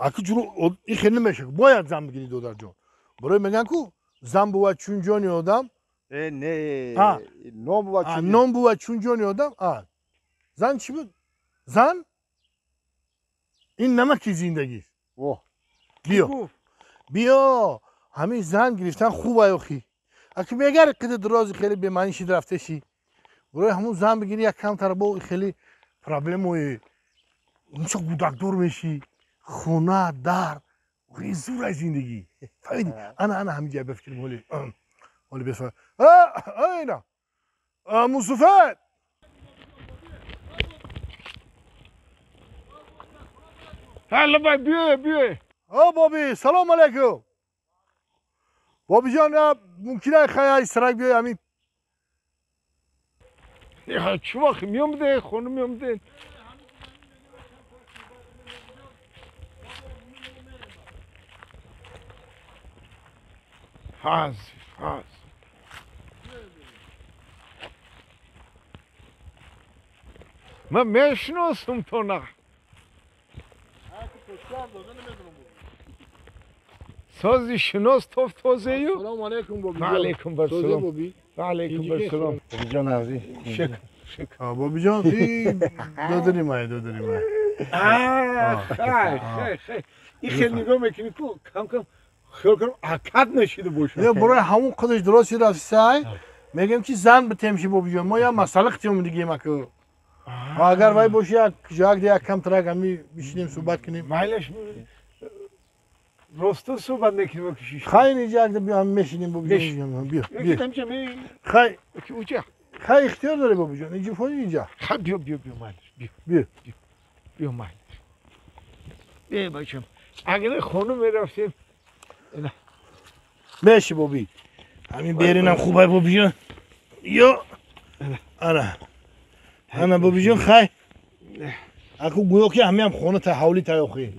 اکی جلو این خیلی نمیشه باید زن بگیری دودر جان برای میگن کو زن بود چون جانی آدم نه نام بود چون نام بود چون جانی آدم زن چی بود زن این نمکی زندگی بیا همین زن گرفتن خوب ایوخی اکی میگه قد درازی خیلی به معنی شید رفته شی برای همون زن بگیری یک کم تر با خیلی پرابلم وی اونچه گودکدار میشی خونه در وی زور از زندگی فهمیدی انا همین جای بفکرم ولی بفهم اینا مصطفی هلا بای بیه بابی سلام علیکم بابی جان ممکنه خیلی سرک بیای همین چه وقت میامده خونه میامده حاضر من میشناسم تو نه سازی شناس توزه یو سلام علیکم بابی و علیکم برسلام و علیکم برسلام بابی جان عزیز شکر بابی جان دادری مای خیلی این خیلی نگاه میکنی که کم خیلی کنم اکد نشیده باشه یا برای همون خودش درستی رفت سعی میگم که زن بتمشی بابی جان ما یا مسئله ختیوم دیگه مکو اگر وای باشه یک جاگ دیگه کم ترک همی بشینیم صحبت کنیم مایلش راستا صحبت نکنیم کشیش خیلی جاگ ده بیا هم میشینیم بابی جان بیا خیلی اختیار داره بابی جان اینجا فونی اینجا بیا مایلش بیا مایلش بیا باشم اگر خونه میرفتیم میشه بابی همین بیرینم خوبه بابی جان یا انا بابی جان خیلی اکو گویا که همین هم خونه تحولی تاخی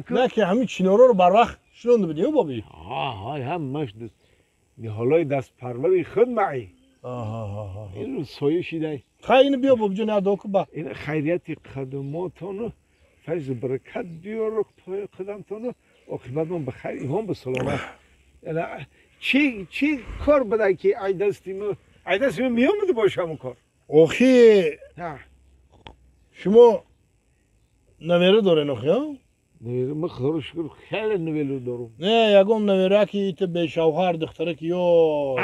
نه که همین چینارا رو بر وقت شلونده بدیم بابی هم مش حالای دست پروری خود معی این رو سایه شیده خیلی اینو بیا بابی جان ادا با این خیریت قدماتونو فیض برکت بیار پای قدمتونو عاقبت من بخیر ایمان به سلامت چی کار بده که ای دستیم میامده باشه همون کار اوخی شما نویره داره نخی ها؟ نویره من خدا شکر خیلی نویره دارم نه یکم نویره که ایت به شوهر دختره که یا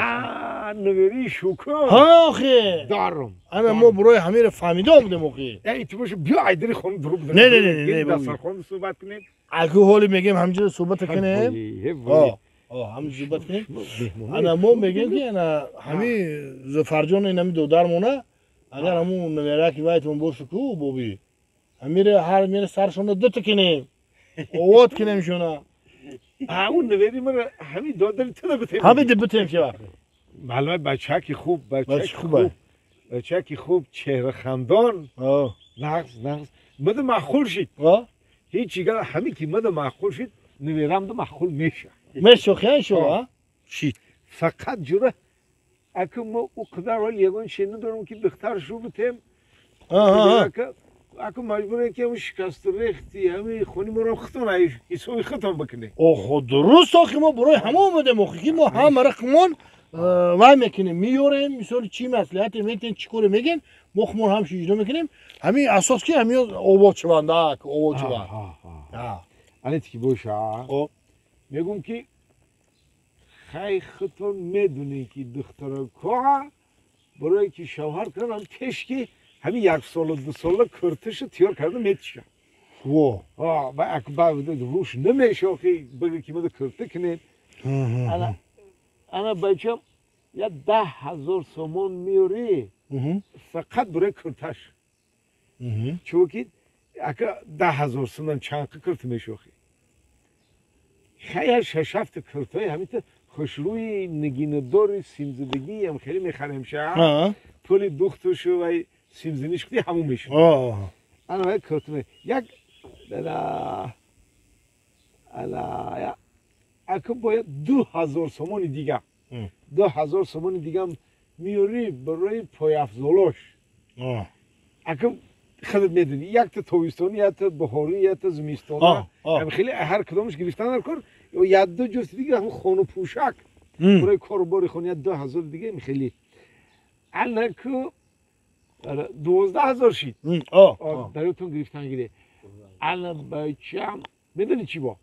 نویره شکر ها آخی دارم انا ما برای همه رو فهمیده بودیم آخی ایت باشه بیا ایدری خانم درو بدن نه دستر خانم صحبت کنیم اگه حالی میگیم همجور صحبت کنیم همجور صحبت کنیم انا ما میگیم که انا همه زفرجان اینمی دودر مونه اگر همون نویره که وایتون باشه کو بابی میره هر میره سرشون رو دوتا کنیم اوات کنیم شونا همون نویری من همین دادری تو بتیم همین بتیم چه وقت معلومه بچه کی خوب بچه کی خوب چهره خندان نغز مده معقول شید هیچ چیگه همین که مده معقول شید نویرم دو معقول میشه خیلی شو شید فقط جوره اگه ما او قدر ولی یگان شنو دارم که دختر شو بتیم اگه مجبوره که اون شکست ریختی همه خونی ما رو ختم ایسوی ختم بکنه خود درست آخی ما برای همه آمده موخی که ما همه رقمون وای میکنیم میوریم مثال چی مسئولیت میتین چی کاره میگین مخمون هم شیجنو میکنیم همین اساس که همین آباد شوند آباد شوند انیت که باشه میگم که خیلی خطون میدونی که دختر که برای که شوهر کنم تشکی همین یک سال و 2 سال کرتش تیار کرده میتشه و اکبر روش نمیشه که بگه که مده کرته کنیم انا بچم یا 10,000 سومون میاری فقط برای کرتش چونکه اگه 10,000 سومون چند کرت میشه خیلی 6-7 کرته همین خوشروی نگیندار سیمزدگی هم خیلی میخریم شه پول دخترشو و سیمزنیش خیلی همون میشه انا باید کرتونه یک اگه باید 2,000 سومون دیگه 2,000 سومون دیگه میاری برای پای افزالش اگه خودت میدونی یک تا تابستانی یک تا بهاری یک تا زمستانی هم خیلی هر کدامش گرفتن کار یا دو جفت دیگه هم خانه پوشک برای کاروبار خانه 2000 دیگه می خیلی الان که 12000 شید براتون گرفتن گیره الان بچم میدونی چی با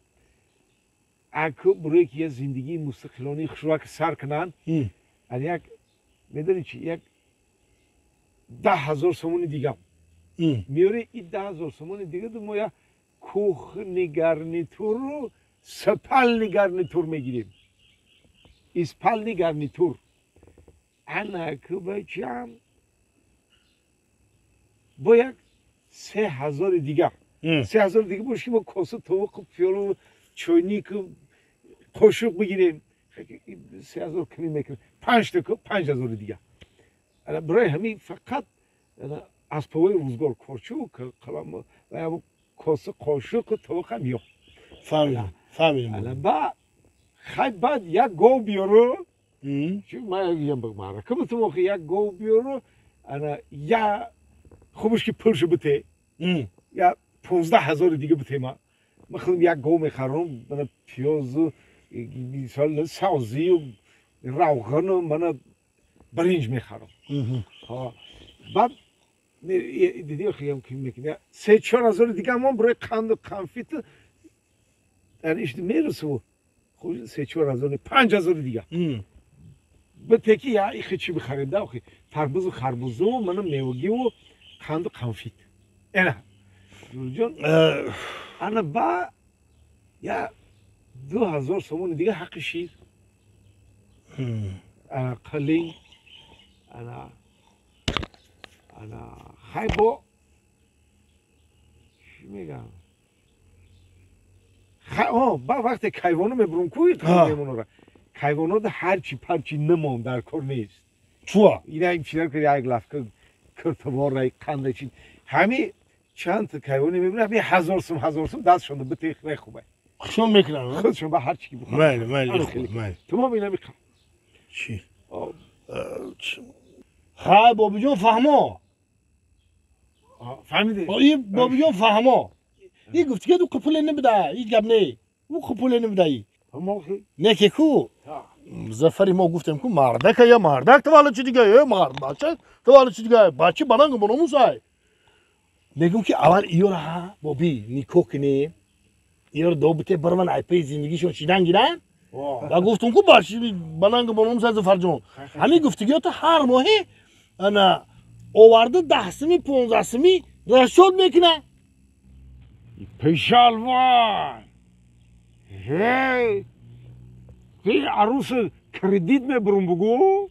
اکو برای که یه زندگی مستقلانی خشواک سر کنن یک میدونی چی یک 10,000 سومون دیگه میاره این 10,000 سومون دیگه دو ما یک کوخ نگرنیتور رو سپل نگرنیتور میگیریم اسپل نگرنیتور انا که بچم با یک 3,000 دیگه 3,000 دیگه باشه با کاسه توق پیالو چوینیک قاشق بگیریم 3,000 کمی میکنه 5 تا 5,000 دیگه برای همین فقط از پای روزگار کارچو که قلم و کاسه قاشق توق هم یا فهمیدم بعد خیلی بعد یک گاو بیارو چون من یه معرکه بتون موقع یک گاو بیارو انا یا خوبش که پلش بته یا 15,000 دیگه بته من خودم یک گاو میخرم من پیاز و مثلا سازی و روغن و من برنج میخرم بعد دیدی خیلی که میکنه 3-4,000 دیگه من برای قند و کنفیت درش میرسه خوش 3-4,000 5,000 دیگه به تکی یا ایخی چی بخرید آخی تربوز و خربوزه و من میوگی و قند و کنفیت اینا جون انا با یا 2,000 سومون دیگه حق شیر انا قلین انا خیبا چی میگم با وقتی کیوانو میبرون کوی میمونو را کیوانو ده هرچی پرچی نمون در کار نیست چوا اینا این چیزا که یک لفظ کرتوار رای قنده چی همین چند تا کیوانی میبرن همین 1,000 سوم دستشون به تیخ خوبه خشون میکنن خودشون به هر چی بخواد مالی تمام اینا میخوام چی خب بابی جون فهمو فهمیدی این بابی جون فهمو این گفتی که دو قپوله نبده این گب نه او قپوله نبده ای نه که کو زفری ما گفتم کو مردک یا مردک تو والا چی دیگه یا مرد باشه تو والا چی دیگه بچه باننگ بانو موسای میگم که اول ایو را بابی نیکو کنی ایو دو بته برون ای پی زندگیشون چیدن گیرن و گفتم کو بچه باننگ بانو موسای زفر جون همین گفتگی تو هر ماهی انا آورده 10 15 رشد میکنه پیشالوان هی عروس کردیت میبرون بگو